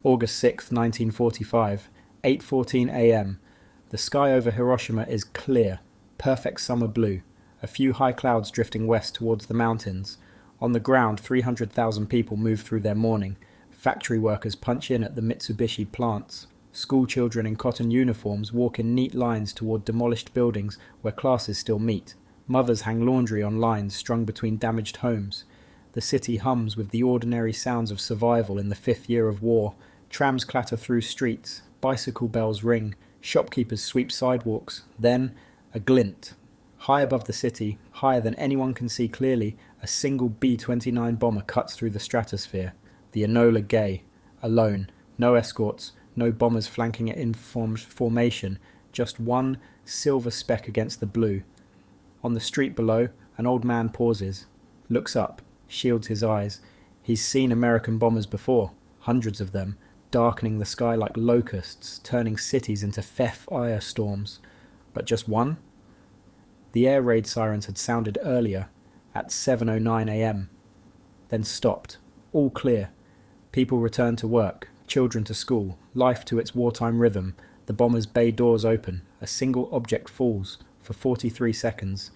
August 6, 1945, 8:14 a.m. The sky over Hiroshima is clear, perfect summer blue, a few high clouds drifting west towards the mountains. On the ground, 300,000 people move through their morning. Factory workers punch in at the Mitsubishi plants. School children in cotton uniforms walk in neat lines toward demolished buildings where classes still meet. Mothers hang laundry on lines strung between damaged homes. The city hums with the ordinary sounds of survival in the fifth year of war. Trams clatter through streets, bicycle bells ring, shopkeepers sweep sidewalks. Then, a glint. High above the city, higher than anyone can see clearly, a single B-29 bomber cuts through the stratosphere. The Enola Gay, alone, no escorts, no bombers flanking it in formation, just one silver speck against the blue. On the street below, an old man pauses, looks up, shields his eyes. He's seen American bombers before, hundreds of them, darkening the sky like locusts, turning cities into firestorms. But just one? The air raid sirens had sounded earlier, at 7:09 a.m., then stopped. All clear. People returned to work, children to school, life to its wartime rhythm. The bomber's bay doors open. A single object falls for 43 seconds.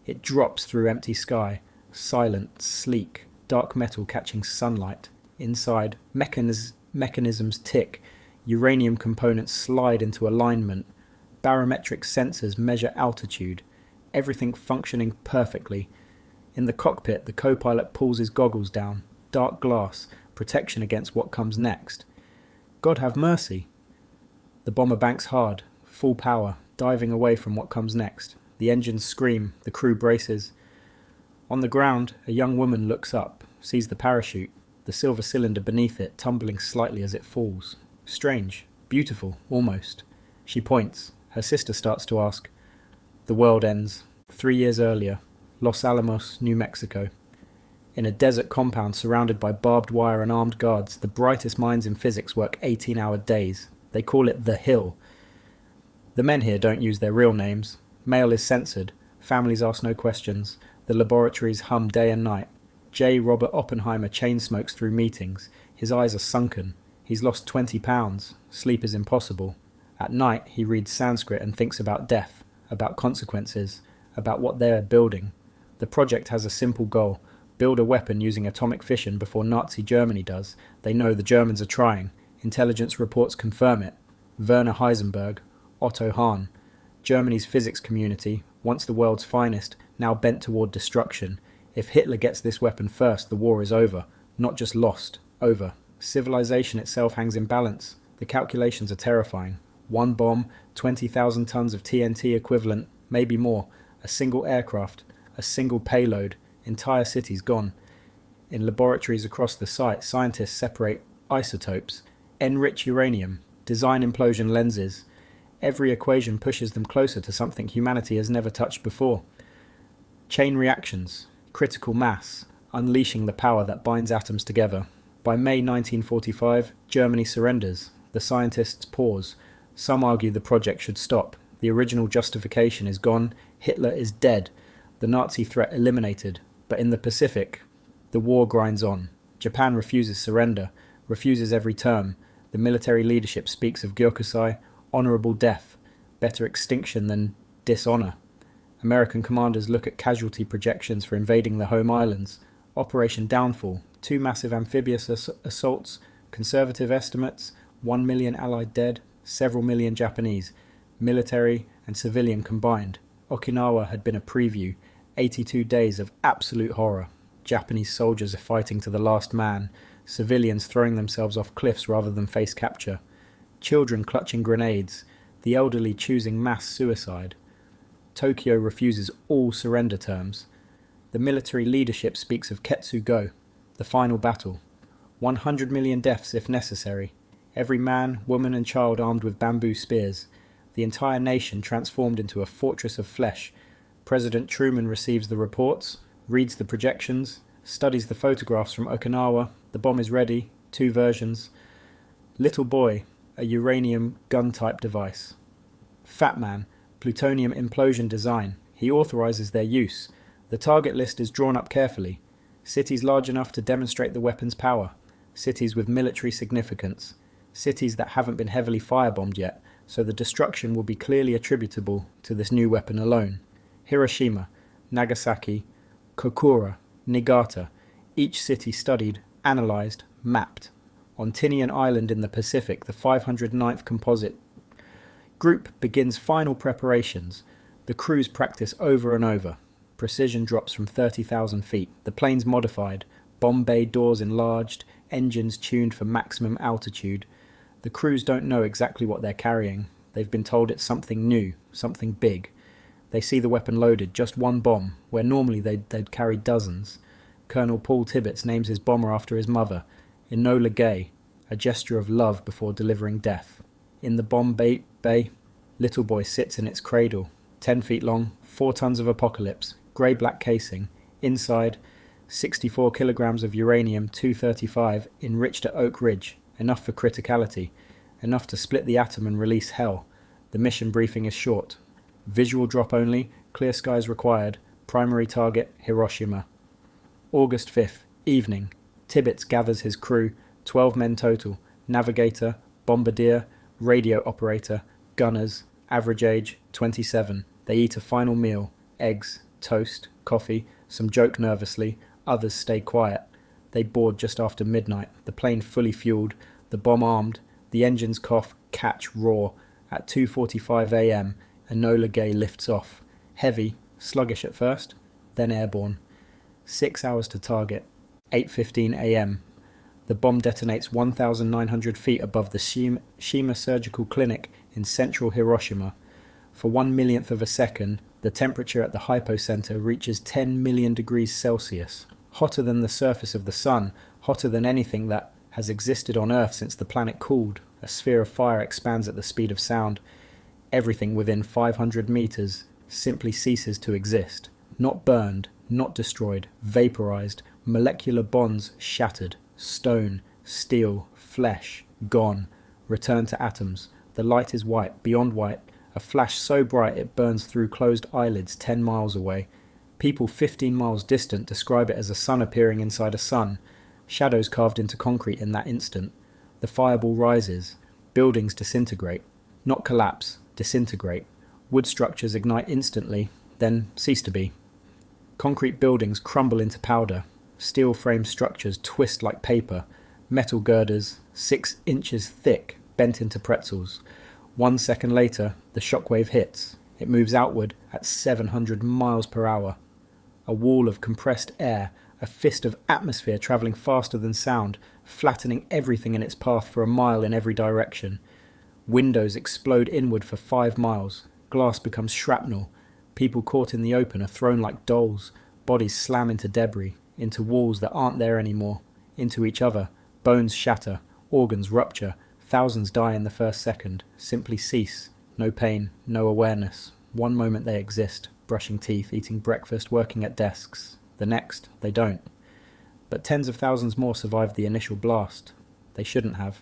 It drops through empty sky, silent, sleek, dark metal catching sunlight. Inside, mechanisms tick. Uranium components slide into alignment. Barometric sensors measure altitude. Everything functioning perfectly. In the cockpit, the co-pilot pulls his goggles down. Dark glass, protection against what comes next. God have mercy. The bomber banks hard, full power, diving away from what comes next. The engines scream, the crew braces. On the ground, a young woman looks up, sees the parachute, the silver cylinder beneath it tumbling slightly as it falls. Strange, beautiful, almost. She points. Her sister starts to ask. The world ends. 3 years earlier, Los Alamos, New Mexico. In a desert compound surrounded by barbed wire and armed guards, the brightest minds in physics work 18-hour days. They call it the Hill. The men here don't use their real names. Mail is censored. Families ask no questions. The laboratories hum day and night. J. Robert Oppenheimer chain smokes through meetings. His eyes are sunken. He's lost 20 pounds. Sleep is impossible. At night, he reads Sanskrit and thinks about death, about consequences, about what they're building. The project has a simple goal. Build a weapon using atomic fission before Nazi Germany does. They know the Germans are trying. Intelligence reports confirm it. Werner Heisenberg, Otto Hahn. Germany's physics community, once the world's finest, now bent toward destruction. If Hitler gets this weapon first, the war is over. Not just lost, over. Civilization itself hangs in balance. The calculations are terrifying. One bomb, 20,000 tons of TNT equivalent, maybe more. A single aircraft, a single payload, entire cities gone. In laboratories across the site, scientists separate isotopes, enrich uranium, design implosion lenses. Every equation pushes them closer to something humanity has never touched before. Chain reactions, critical mass, unleashing the power that binds atoms together. By May 1945, Germany surrenders. The scientists pause. Some argue the project should stop. The original justification is gone. Hitler is dead. The Nazi threat eliminated. But in the Pacific, the war grinds on. Japan refuses surrender, refuses every term. The military leadership speaks of Gyokusai, honorable death, better extinction than dishonor. American commanders look at casualty projections for invading the home islands. Operation Downfall, 2 massive amphibious assaults, conservative estimates, 1 million Allied dead, several million Japanese, military and civilian combined. Okinawa had been a preview, 82 days of absolute horror. Japanese soldiers are fighting to the last man, civilians throwing themselves off cliffs rather than face capture. Children clutching grenades, the elderly choosing mass suicide. Tokyo refuses all surrender terms. The military leadership speaks of Ketsu-go, the final battle. 100 million deaths if necessary. Every man, woman and child armed with bamboo spears. The entire nation transformed into a fortress of flesh. President Truman receives the reports, reads the projections, studies the photographs from Okinawa. The bomb is ready, 2 versions. Little boy, a uranium gun-type device. Fat man, plutonium implosion design. He authorizes their use. The target list is drawn up carefully. Cities large enough to demonstrate the weapon's power. cities with military significance, cities that haven't been heavily firebombed yet, so the destruction will be clearly attributable to this new weapon alone. Hiroshima, Nagasaki, Kokura, Niigata, each city studied, analysed, mapped. On Tinian Island in the Pacific, the 509th Composite Group begins final preparations. The crews practice over and over. Precision drops from 30,000 feet. The planes modified, bomb bay doors enlarged, engines tuned for maximum altitude. The crews don't know exactly what they're carrying. They've been told it's something new, something big. They see the weapon loaded, just one bomb, where normally they'd carry dozens. Colonel Paul Tibbets names his bomber after his mother, Enola Gay, a gesture of love before delivering death. In the bomb bay, Little Boy sits in its cradle, 10 feet long, 4 tons of apocalypse, grey-black casing. Inside, 64 kilograms of uranium-235 enriched at Oak Ridge, enough for criticality, enough to split the atom and release hell. The mission briefing is short. Visual drop only, clear skies required, primary target Hiroshima. August 5th, evening. Tibbets gathers his crew, 12 men total, navigator, bombardier, radio operator, gunners, average age 27. They eat a final meal, eggs, toast, coffee, some joke nervously, others stay quiet. They board just after midnight, the plane fully fueled, the bomb armed, the engines cough, catch, roar. At 2:45 a.m, Enola Gay lifts off. Heavy, sluggish at first, then airborne. 6 hours to target. 8:15 a.m. The bomb detonates 1,900 feet above the Shima Surgical Clinic in central Hiroshima. For 1/1,000,000th of a second, the temperature at the hypocenter reaches 10 million degrees Celsius. Hotter than the surface of the sun, hotter than anything that has existed on Earth since the planet cooled. A sphere of fire expands at the speed of sound. Everything within 500 meters simply ceases to exist. Not burned, not destroyed, vaporized, molecular bonds shattered. Stone, steel, flesh, gone. Return to atoms. The light is white, beyond white. A flash so bright it burns through closed eyelids 10 miles away. People 15 miles distant describe it as a sun appearing inside a sun. Shadows carved into concrete in that instant. The fireball rises. Buildings disintegrate. Not collapse, disintegrate. Wood structures ignite instantly, then cease to be. Concrete buildings crumble into powder. Steel frame structures twist like paper. Metal girders, 6 inches thick, bent into pretzels. 1 second later, the shockwave hits. It moves outward at 700 miles per hour. A wall of compressed air, a fist of atmosphere travelling faster than sound, flattening everything in its path for a mile in every direction. Windows explode inward for 5 miles. Glass becomes shrapnel. People caught in the open are thrown like dolls. Bodies slam into debris, into walls that aren't there anymore, into each other. Bones shatter, organs rupture. Thousands die in the first second, simply cease. No pain, no awareness. One moment they exist, brushing teeth, eating breakfast, working at desks. The next, they don't. But tens of thousands more survived the initial blast. They shouldn't have.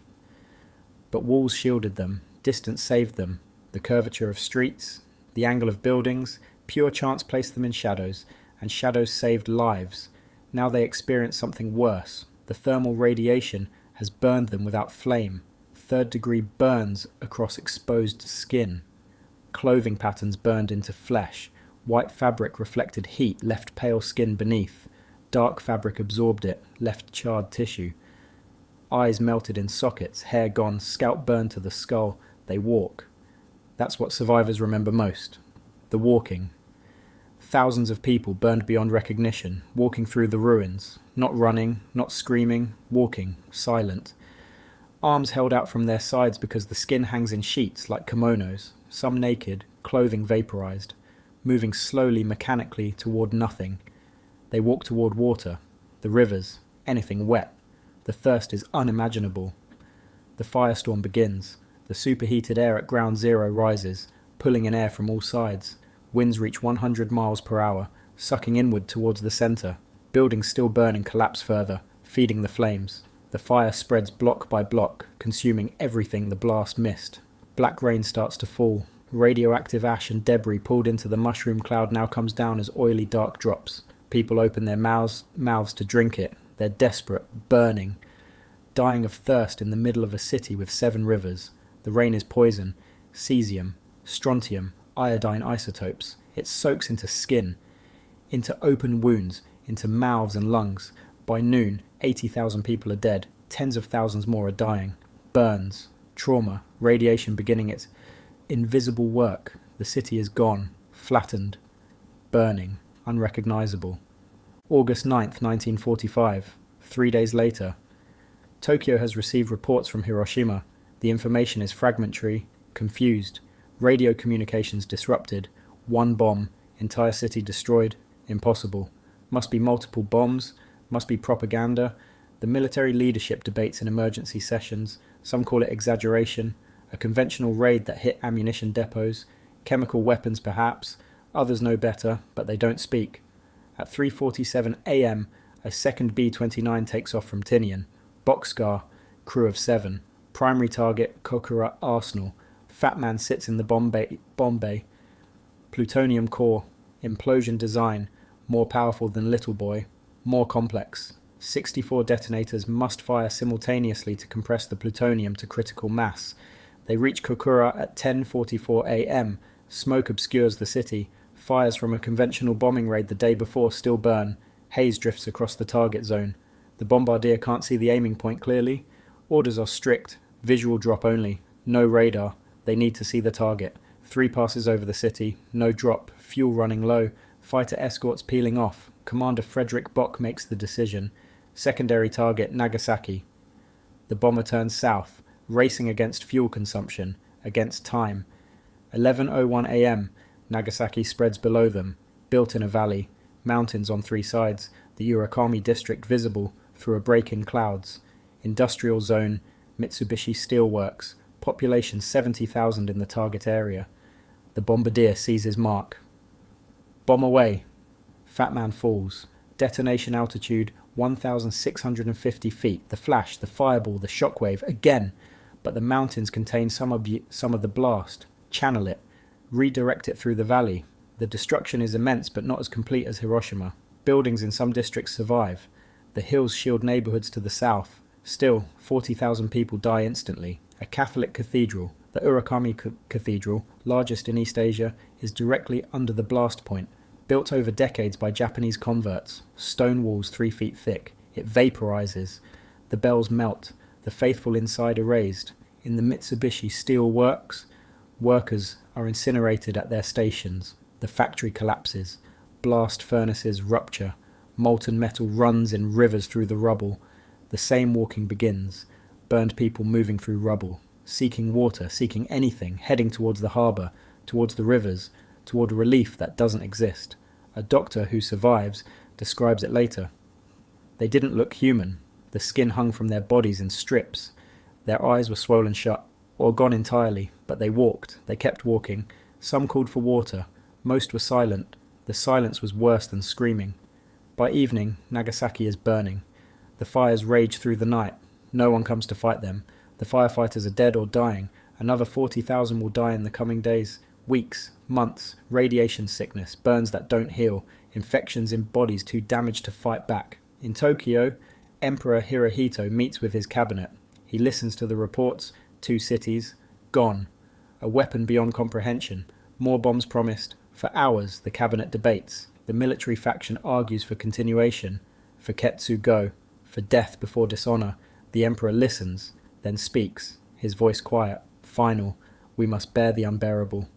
But walls shielded them, distance saved them. The curvature of streets, the angle of buildings, pure chance placed them in shadows, and shadows saved lives. Now they experience something worse. The thermal radiation has burned them without flame. Third-degree burns across exposed skin. Clothing patterns burned into flesh. White fabric reflected heat, left pale skin beneath. Dark fabric absorbed it, left charred tissue. Eyes melted in sockets, hair gone, scalp burned to the skull. They walk. That's what survivors remember most. The walking. Thousands of people burned beyond recognition, walking through the ruins. Not running, not screaming, walking, silent. Arms held out from their sides because the skin hangs in sheets like kimonos, some naked, clothing vaporized, moving slowly mechanically toward nothing. They walk toward water, the rivers, anything wet. The thirst is unimaginable. The firestorm begins. The superheated air at ground zero rises, pulling in air from all sides. Winds reach 100 miles per hour, sucking inward towards the center. Buildings still burn and collapse further, feeding the flames. The fire spreads block by block, consuming everything the blast missed. Black rain starts to fall. Radioactive ash and debris pulled into the mushroom cloud now comes down as oily dark drops. People open their mouths to drink it. They're desperate, burning. dying of thirst in the middle of a city with 7 rivers. The rain is poison, cesium, strontium, iodine isotopes. It soaks into skin, into open wounds, into mouths and lungs. By noon, 80,000 people are dead, tens of thousands more are dying. Burns, trauma, radiation beginning its invisible work. The city is gone, flattened, burning, unrecognizable. August 9th, 1945. 3 days later. Tokyo has received reports from Hiroshima. The information is fragmentary, confused. Radio communications disrupted. 1 bomb, entire city destroyed. Impossible. Must be multiple bombs. Must be propaganda. The military leadership debates in emergency sessions. Some call it exaggeration. A conventional raid that hit ammunition depots. Chemical weapons perhaps. Others know better, but they don't speak. At 3:47 a.m, a second B-29 takes off from Tinian. Boxcar, crew of 7. Primary target, Kokura Arsenal. Fat man sits in the bomb bay. Plutonium core. Implosion design. More powerful than Little Boy. More complex. 64 detonators must fire simultaneously to compress the plutonium to critical mass. They reach Kokura at 10:44 a.m. Smoke obscures the city. Fires from a conventional bombing raid the day before still burn. Haze drifts across the target zone. The bombardier can't see the aiming point clearly. Orders are strict. Visual drop only. No radar. They need to see the target. 3 passes over the city. No drop. Fuel running low. Fighter escorts peeling off. Commander Frederick Bock makes the decision. Secondary target Nagasaki. The bomber turns south, racing against fuel consumption, against time. 11:01 a.m. Nagasaki spreads below them, built in a valley. Mountains on 3 sides. The Urakami district visible through a break in clouds. Industrial zone, Mitsubishi Steelworks. Population 70,000 in the target area. The bombardier sees his mark. Bomb away. Fat man falls. Detonation altitude 1,650 feet. The flash, the fireball, the shockwave, again. But the mountains contain some of the blast. Channel it. Redirect it through the valley. The destruction is immense but not as complete as Hiroshima. Buildings in some districts survive. The hills shield neighborhoods to the south. Still, 40,000 people die instantly. A Catholic cathedral, the Urakami Cathedral, largest in East Asia, is directly under the blast point. Built over decades by Japanese converts. Stone walls 3 feet thick. It vaporizes. The bells melt. The faithful inside erased. In the Mitsubishi Steel Works, workers are incinerated at their stations. The factory collapses. Blast furnaces rupture. Molten metal runs in rivers through the rubble. The same walking begins. Burned people moving through rubble. Seeking water, seeking anything, heading towards the harbour, towards the rivers, toward a relief that doesn't exist. A doctor who survives describes it later. They didn't look human. The skin hung from their bodies in strips. Their eyes were swollen shut, or gone entirely, but they walked. They kept walking. Some called for water. Most were silent. The silence was worse than screaming. By evening, Nagasaki is burning. The fires rage through the night. No one comes to fight them. The firefighters are dead or dying. Another 40,000 will die in the coming days, weeks, months. Radiation sickness, burns that don't heal, infections in bodies too damaged to fight back. In Tokyo, Emperor Hirohito meets with his cabinet. He listens to the reports. 2 cities, gone. A weapon beyond comprehension. More bombs promised. For hours, the cabinet debates. The military faction argues for continuation. For Ketsu go. For death before dishonor. The emperor listens, then speaks. His voice quiet. Final. We must bear the unbearable.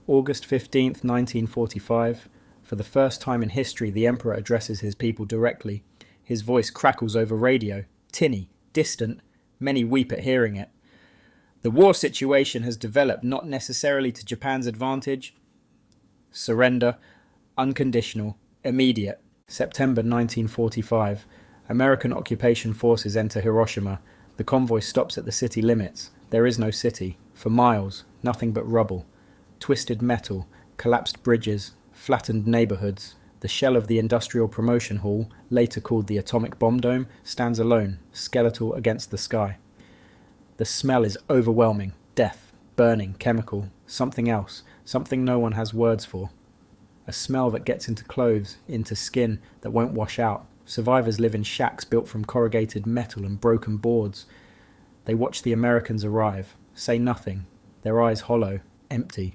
August 15th, 1945. For the first time in history, the emperor addresses his people directly. His voice crackles over radio. Tinny. Distant. Many weep at hearing it. The war situation has developed not necessarily to Japan's advantage. Surrender. Unconditional. Immediate. September 1945. American occupation forces enter Hiroshima. The convoy stops at the city limits. There is no city. For miles, nothing but rubble. Twisted metal, collapsed bridges, flattened neighborhoods. The shell of the Industrial Promotion Hall, later called the Atomic Bomb Dome, stands alone, skeletal against the sky. The smell is overwhelming. Death, burning, chemical, something else, something no one has words for. A smell that gets into clothes, into skin, that won't wash out. Survivors live in shacks built from corrugated metal and broken boards. They watch the Americans arrive, say nothing, their eyes hollow, empty.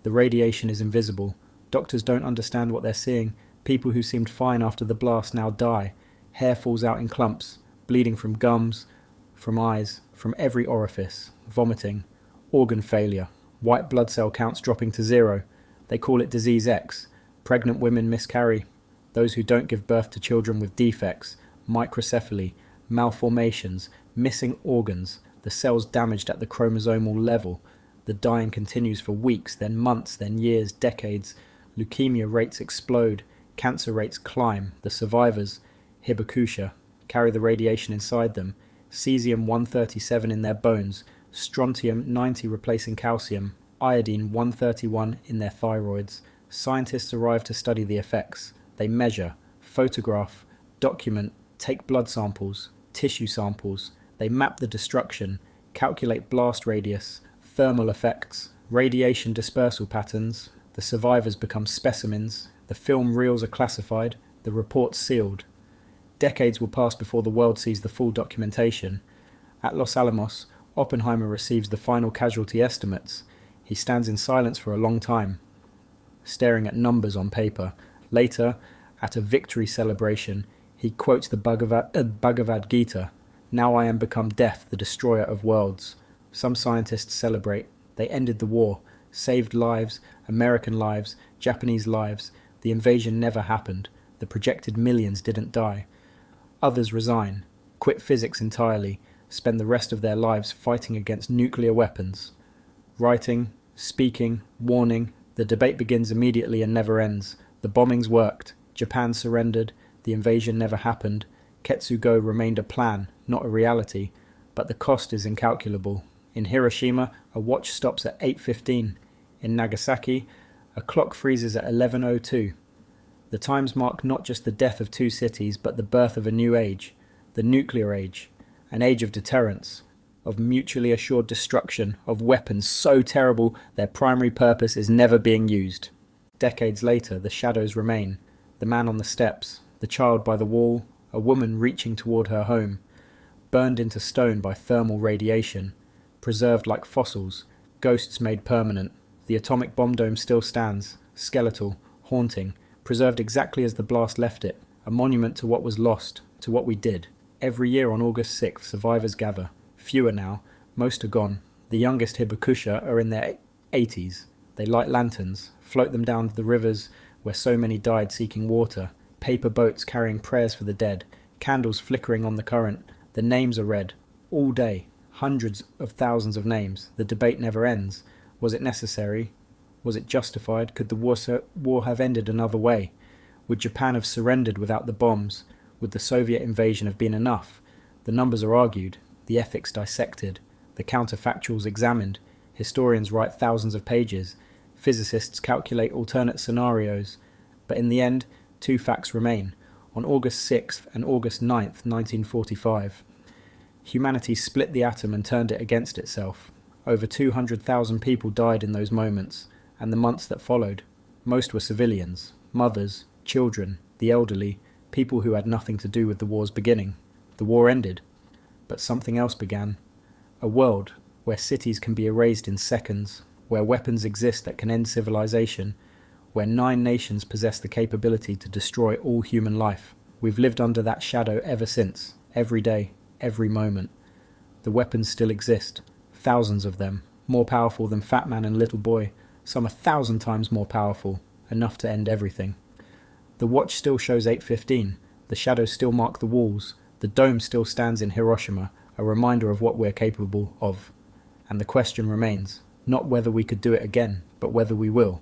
The radiation is invisible. Doctors don't understand what they're seeing. People who seemed fine after the blast now die. Hair falls out in clumps, bleeding from gums, from eyes, from every orifice, vomiting, organ failure, white blood cell counts dropping to 0. They call it disease X. Pregnant women miscarry. Those who don't give birth to children with defects, microcephaly, malformations, missing organs, the cells damaged at the chromosomal level. The dying continues for weeks, then months, then years, decades. Leukemia rates explode, cancer rates climb. The survivors, Hiroshima, carry the radiation inside them, cesium-137 in their bones, strontium-90 replacing calcium, iodine-131 in their thyroids. Scientists arrive to study the effects. They measure, photograph, document, take blood samples, tissue samples. They map the destruction, calculate blast radius, thermal effects, radiation dispersal patterns. The survivors become specimens. The film reels are classified, the reports sealed. Decades will pass before the world sees the full documentation. At Los Alamos, Oppenheimer receives the final casualty estimates. He stands in silence for a long time, staring at numbers on paper. Later, at a victory celebration, he quotes the Bhagavad Gita, "Now I am become death, the destroyer of worlds." Some scientists celebrate. They ended the war, saved lives, American lives, Japanese lives. The invasion never happened. The projected millions didn't die. Others resign, quit physics entirely, spend the rest of their lives fighting against nuclear weapons. Writing, speaking, warning, the debate begins immediately and never ends. The bombings worked. Japan surrendered. The invasion never happened. Ketsugo remained a plan, not a reality. But the cost is incalculable. In Hiroshima, a watch stops at 8:15. In Nagasaki, a clock freezes at 11:02. The times mark not just the death of 2 cities, but the birth of a new age, the nuclear age, an age of deterrence, of mutually assured destruction, of weapons so terrible their primary purpose is never being used. Decades later, the shadows remain. The man on the steps, the child by the wall, a woman reaching toward her home, burned into stone by thermal radiation, preserved like fossils, ghosts made permanent. The atomic bomb dome still stands, skeletal, haunting, preserved exactly as the blast left it, a monument to what was lost, to what we did. Every year on August 6th, survivors gather. Fewer now, most are gone. The youngest Hibakusha are in their 80s. They light lanterns, float them down to the rivers where so many died seeking water, paper boats carrying prayers for the dead, candles flickering on the current. The names are read, all day, hundreds of thousands of names. The debate never ends. Was it necessary? Was it justified? Could the war have ended another way? Would Japan have surrendered without the bombs? Would the Soviet invasion have been enough? The numbers are argued, the ethics dissected, the counterfactuals examined. Historians write thousands of pages. Physicists calculate alternate scenarios. But in the end, 2 facts remain. On August 6th and August 9th, 1945, humanity split the atom and turned it against itself. Over 200,000 people died in those moments, and the months that followed. Most were civilians, mothers, children, the elderly, people who had nothing to do with the war's beginning. The war ended, but something else began. A world where cities can be erased in seconds, where weapons exist that can end civilization, where 9 nations possess the capability to destroy all human life. We've lived under that shadow ever since, every day, every moment. The weapons still exist, thousands of them, more powerful than Fat Man and Little Boy, some 1,000 times more powerful, enough to end everything. The watch still shows 8:15, the shadows still mark the walls, the dome still stands in Hiroshima, a reminder of what we're capable of. And the question remains, not whether we could do it again, but whether we will.